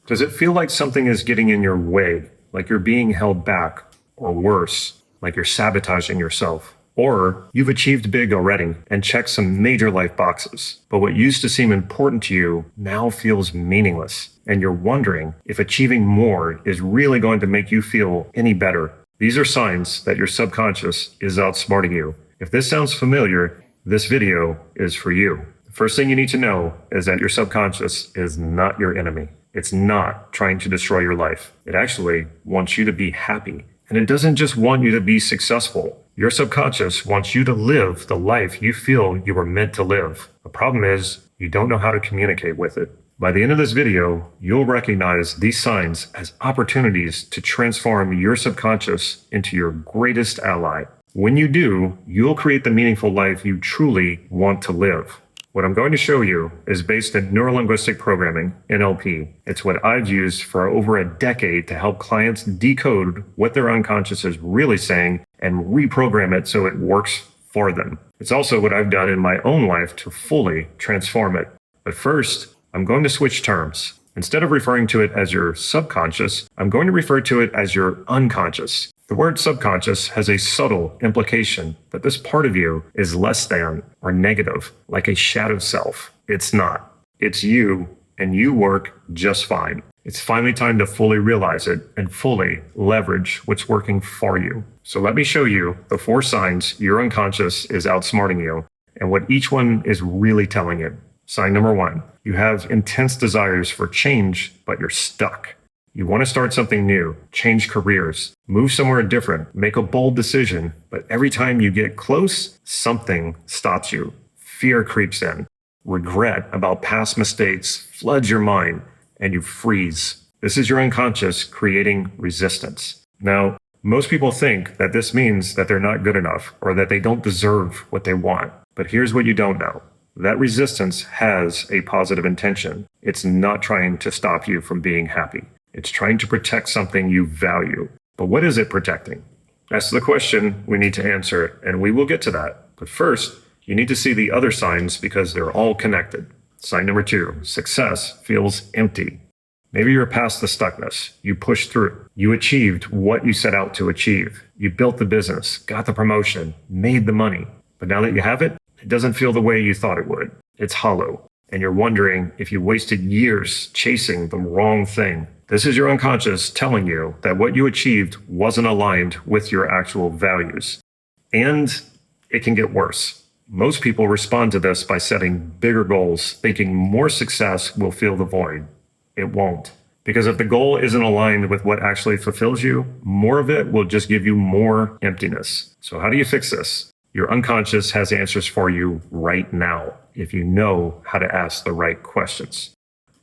Does it feel like something is getting in your way, like you're being held back, or worse, like you're sabotaging yourself? Or you've achieved big already and checked some major life boxes, but what used to seem important to you now feels meaningless, and you're wondering if achieving more is really going to make you feel any better. These are signs that your subconscious is outsmarting you. If this sounds familiar, this video is for you. The first thing you need to know is that your subconscious is not your enemy. It's not trying to destroy your life. It actually wants you to be happy. And it doesn't just want you to be successful. Your subconscious wants you to live the life you feel you were meant to live. The problem is you don't know how to communicate with it. By the end of this video, you'll recognize these signs as opportunities to transform your subconscious into your greatest ally. When you do, you'll create the meaningful life you truly want to live. What I'm going to show you is based in Neuro Linguistic Programming, NLP. It's what I've used for over a decade to help clients decode what their unconscious is really saying and reprogram it so it works for them. It's also what I've done in my own life to fully transform it. But first, I'm going to switch terms. Instead of referring to it as your subconscious, I'm going to refer to it as your unconscious. The word subconscious has a subtle implication that this part of you is less than or negative, like a shadow self. It's not. It's you, and you work just fine. It's finally time to fully realize it and fully leverage what's working for you. So let me show you the 4 signs your unconscious is outsmarting you and what each one is really telling you. Sign number 1, you have intense desires for change, but you're stuck. You want to start something new, change careers, move somewhere different, make a bold decision, but every time you get close, something stops you. Fear creeps in. Regret about past mistakes floods your mind, and you freeze. This is your unconscious creating resistance. Now, most people think that this means that they're not good enough or that they don't deserve what they want. But here's what you don't know. That resistance has a positive intention. It's not trying to stop you from being happy. It's trying to protect something you value. But what is it protecting? That's the question we need to answer, and we will get to that. But first, you need to see the other signs because they're all connected. Sign number 2, success feels empty. Maybe you're past the stuckness. You pushed through. You achieved what you set out to achieve. You built the business, got the promotion, made the money. But now that you have it, it doesn't feel the way you thought it would. It's hollow, and you're wondering if you wasted years chasing the wrong thing. This is your unconscious telling you that what you achieved wasn't aligned with your actual values. And it can get worse. Most people respond to this by setting bigger goals, thinking more success will fill the void. It won't. Because if the goal isn't aligned with what actually fulfills you, more of it will just give you more emptiness. So how do you fix this? Your unconscious has answers for you right now, if you know how to ask the right questions.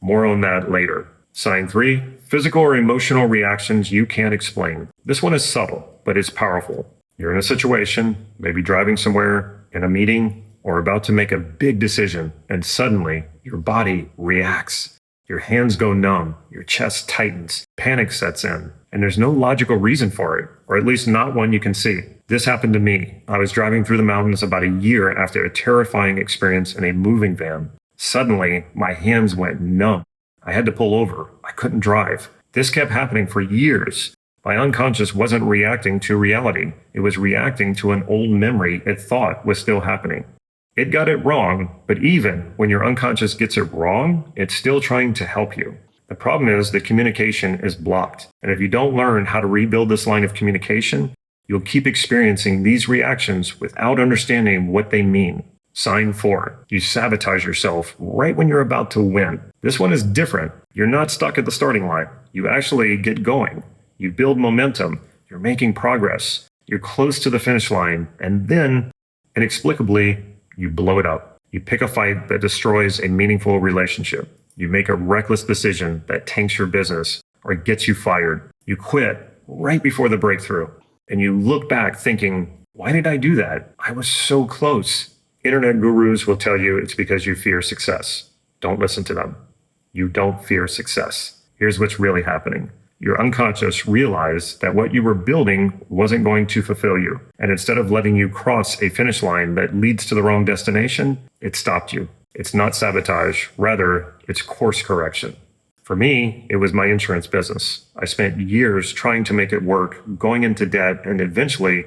More on that later. Sign 3, physical or emotional reactions you can't explain. This one is subtle, but it's powerful. You're in a situation, maybe driving somewhere, in a meeting, or about to make a big decision, and suddenly your body reacts. Your hands go numb, your chest tightens, panic sets in, and there's no logical reason for it, or at least not one you can see. This happened to me. I was driving through the mountains about a year after a terrifying experience in a moving van. Suddenly, my hands went numb. I had to pull over. I couldn't drive. This kept happening for years. My unconscious wasn't reacting to reality. It was reacting to an old memory it thought was still happening. It got it wrong, but even when your unconscious gets it wrong, it's still trying to help you. The problem is the communication is blocked. And if you don't learn how to rebuild this line of communication, you'll keep experiencing these reactions without understanding what they mean. Sign 4, you sabotage yourself right when you're about to win. This one is different. You're not stuck at the starting line. You actually get going. You build momentum. You're making progress. You're close to the finish line. And then, inexplicably, you blow it up. You pick a fight that destroys a meaningful relationship. You make a reckless decision that tanks your business or gets you fired. You quit right before the breakthrough. And you look back thinking, why did I do that? I was so close. Internet gurus will tell you it's because you fear success. Don't listen to them. You don't fear success. Here's what's really happening. Your unconscious realized that what you were building wasn't going to fulfill you. And instead of letting you cross a finish line that leads to the wrong destination, it stopped you. It's not sabotage. Rather, it's course correction. For me, it was my insurance business. I spent years trying to make it work, going into debt, and eventually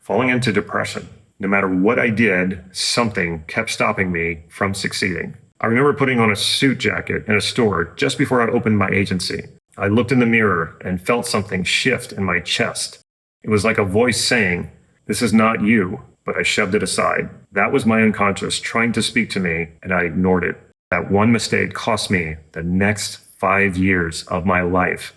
falling into depression. No matter what I did, something kept stopping me from succeeding. I remember putting on a suit jacket in a store just before I opened my agency. I looked in the mirror and felt something shift in my chest. It was like a voice saying, "This is not you," but I shoved it aside. That was my unconscious trying to speak to me, and I ignored it. That one mistake cost me the next 5 years of my life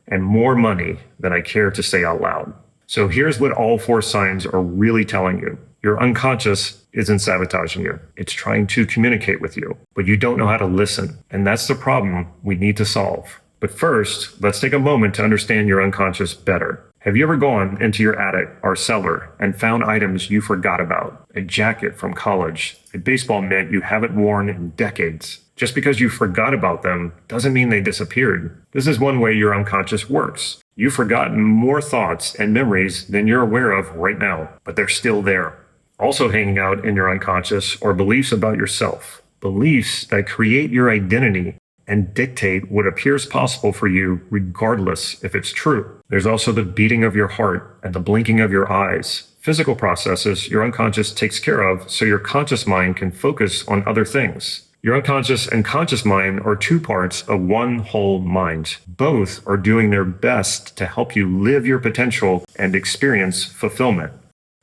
and more money than I care to say out loud. So here's what all 4 signs are really telling you. Your unconscious isn't sabotaging you. It's trying to communicate with you, but you don't know how to listen. And that's the problem we need to solve. But first, let's take a moment to understand your unconscious better. Have you ever gone into your attic or cellar and found items you forgot about? A jacket from college, a baseball mitt you haven't worn in decades. Just because you forgot about them doesn't mean they disappeared. This is one way your unconscious works. You've forgotten more thoughts and memories than you're aware of right now, but they're still there. Also hanging out in your unconscious are beliefs about yourself. Beliefs that create your identity and dictate what appears possible for you regardless if it's true. There's also the beating of your heart and the blinking of your eyes. Physical processes your unconscious takes care of so your conscious mind can focus on other things. Your unconscious and conscious mind are 2 parts of one whole mind. Both are doing their best to help you live your potential and experience fulfillment.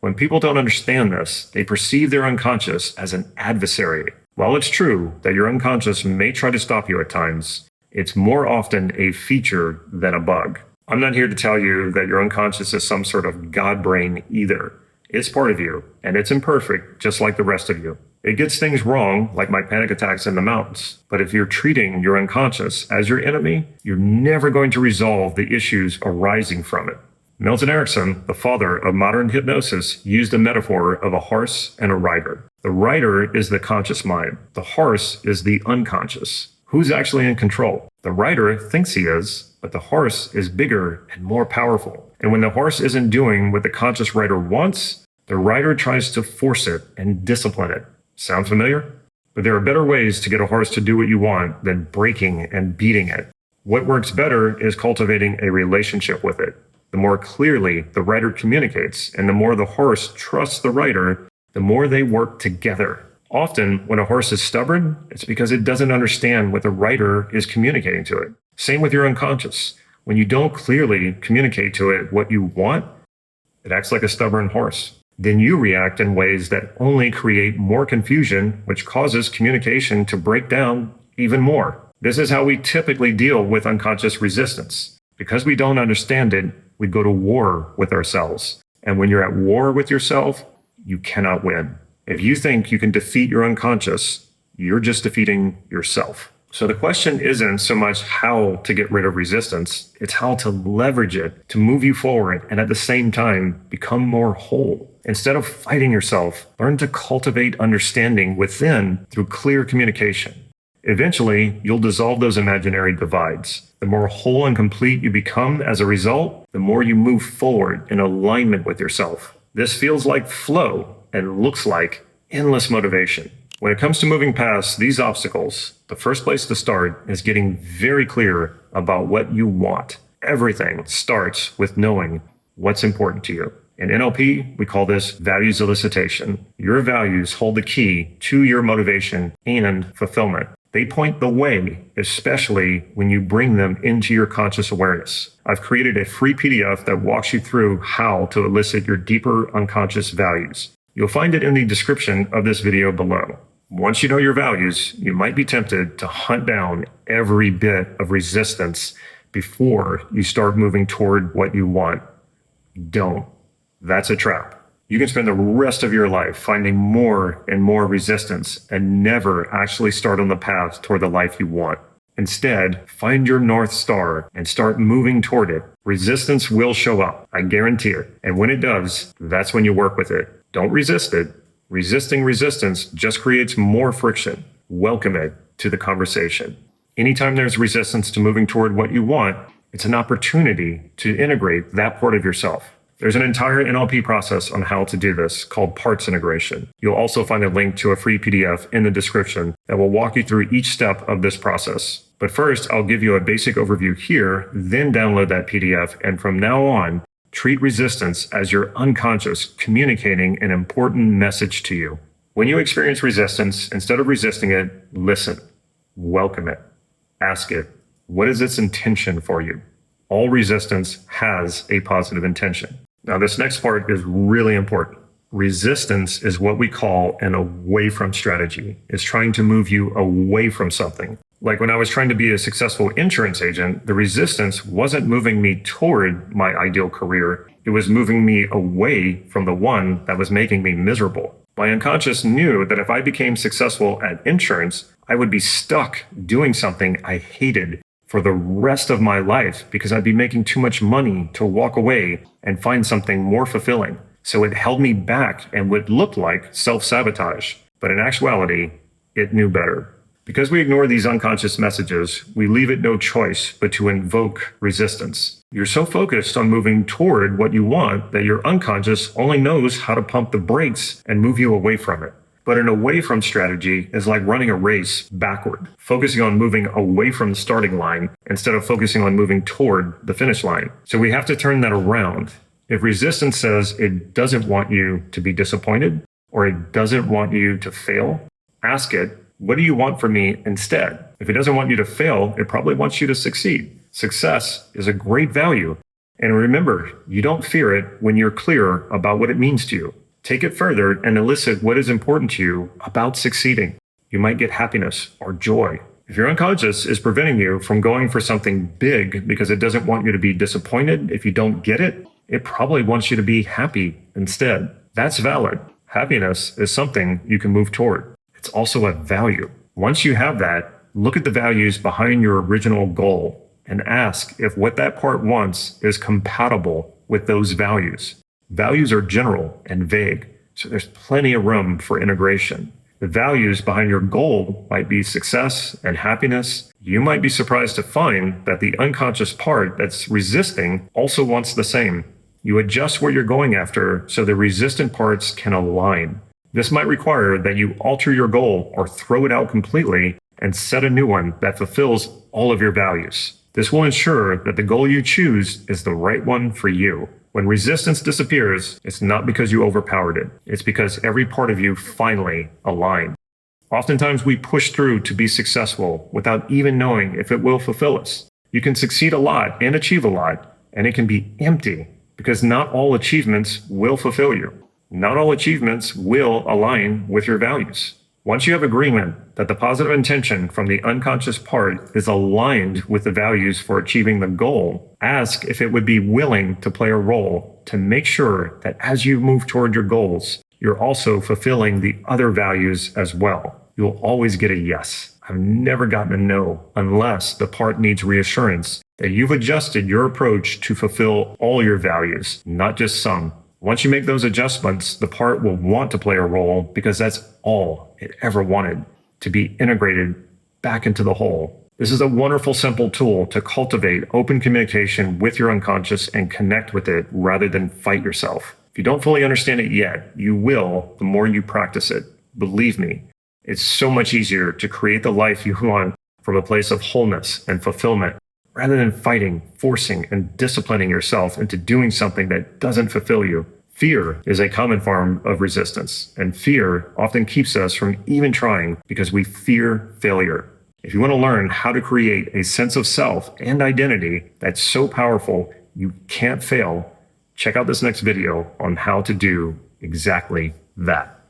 When people don't understand this, they perceive their unconscious as an adversary. While it's true that your unconscious may try to stop you at times, it's more often a feature than a bug. I'm not here to tell you that your unconscious is some sort of God brain either. It's part of you, and it's imperfect just like the rest of you. It gets things wrong, like my panic attacks in the mountains. But if you're treating your unconscious as your enemy, you're never going to resolve the issues arising from it. Milton Erickson, the father of modern hypnosis, used a metaphor of a horse and a rider. The rider is the conscious mind. The horse is the unconscious. Who's actually in control? The rider thinks he is, but the horse is bigger and more powerful. And when the horse isn't doing what the conscious rider wants, the rider tries to force it and discipline it. Sound familiar? But there are better ways to get a horse to do what you want than breaking and beating it. What works better is cultivating a relationship with it. The more clearly the rider communicates and the more the horse trusts the rider, the more they work together. Often, when a horse is stubborn, it's because it doesn't understand what the rider is communicating to it. Same with your unconscious. When you don't clearly communicate to it what you want, it acts like a stubborn horse. Then you react in ways that only create more confusion, which causes communication to break down even more. This is how we typically deal with unconscious resistance. Because we don't understand it, we go to war with ourselves. And when you're at war with yourself, you cannot win. If you think you can defeat your unconscious, you're just defeating yourself. So the question isn't so much how to get rid of resistance, it's how to leverage it to move you forward and at the same time become more whole. Instead of fighting yourself, learn to cultivate understanding within through clear communication. Eventually, you'll dissolve those imaginary divides. The more whole and complete you become as a result, the more you move forward in alignment with yourself. This feels like flow and looks like endless motivation. When it comes to moving past these obstacles, the first place to start is getting very clear about what you want. Everything starts with knowing what's important to you. In NLP, we call this values elicitation. Your values hold the key to your motivation and fulfillment. They point the way, especially when you bring them into your conscious awareness. I've created a free PDF that walks you through how to elicit your deeper unconscious values. You'll find it in the description of this video below. Once you know your values, you might be tempted to hunt down every bit of resistance before you start moving toward what you want. Don't. That's a trap. You can spend the rest of your life finding more and more resistance and never actually start on the path toward the life you want. Instead, find your North Star and start moving toward it. Resistance will show up, I guarantee it. And when it does, that's when you work with it. Don't resist it. Resisting resistance just creates more friction. Welcome it to the conversation. Anytime there's resistance to moving toward what you want, it's an opportunity to integrate that part of yourself. There's an entire NLP process on how to do this called parts integration. You'll also find a link to a free PDF in the description that will walk you through each step of this process. But first, I'll give you a basic overview here, then download that PDF, and from now on, treat resistance as your unconscious communicating an important message to you. When you experience resistance, instead of resisting it, listen, welcome it, ask it, what is its intention for you? All resistance has a positive intention. Now, this next part is really important. Resistance is what we call an away from strategy. It's trying to move you away from something. Like when I was trying to be a successful insurance agent, the resistance wasn't moving me toward my ideal career. It was moving me away from the one that was making me miserable. My unconscious knew that if I became successful at insurance, I would be stuck doing something I hated for the rest of my life because I'd be making too much money to walk away and find something more fulfilling. So it held me back and would look like self-sabotage. But in actuality, it knew better. Because we ignore these unconscious messages, we leave it no choice but to invoke resistance. You're so focused on moving toward what you want that your unconscious only knows how to pump the brakes and move you away from it. But an away from strategy is like running a race backward, focusing on moving away from the starting line instead of focusing on moving toward the finish line. So we have to turn that around. If resistance says it doesn't want you to be disappointed or it doesn't want you to fail, ask it, what do you want from me instead? If it doesn't want you to fail, it probably wants you to succeed. Success is a great value. And remember, you don't fear it when you're clear about what it means to you. Take it further and elicit what is important to you about succeeding. You might get happiness or joy. If your unconscious is preventing you from going for something big because it doesn't want you to be disappointed if you don't get it, it probably wants you to be happy instead. That's valid. Happiness is something you can move toward. It's also a value. Once you have that, look at the values behind your original goal and ask if what that part wants is compatible with those values. Values are general and vague, so there's plenty of room for integration. The values behind your goal might be success and happiness. You might be surprised to find that the unconscious part that's resisting also wants the same. You adjust what you're going after so the resistant parts can align. This might require that you alter your goal or throw it out completely and set a new one that fulfills all of your values. This will ensure that the goal you choose is the right one for you. When resistance disappears, it's not because you overpowered it. It's because every part of you finally aligned. Oftentimes we push through to be successful without even knowing if it will fulfill us. You can succeed a lot and achieve a lot, and it can be empty because not all achievements will fulfill you. Not all achievements will align with your values. Once you have agreement that the positive intention from the unconscious part is aligned with the values for achieving the goal, ask if it would be willing to play a role to make sure that as you move toward your goals, you're also fulfilling the other values as well. You'll always get a yes. I've never gotten a no unless the part needs reassurance that you've adjusted your approach to fulfill all your values, not just some. Once you make those adjustments, the part will want to play a role because that's all it ever wanted, to be integrated back into the whole. This is a wonderful, simple tool to cultivate open communication with your unconscious and connect with it rather than fight yourself. If you don't fully understand it yet, you will the more you practice it. Believe me, it's so much easier to create the life you want from a place of wholeness and fulfillment rather than fighting, forcing, and disciplining yourself into doing something that doesn't fulfill you. Fear is a common form of resistance, and fear often keeps us from even trying because we fear failure. If you want to learn how to create a sense of self and identity that's so powerful you can't fail, check out this next video on how to do exactly that.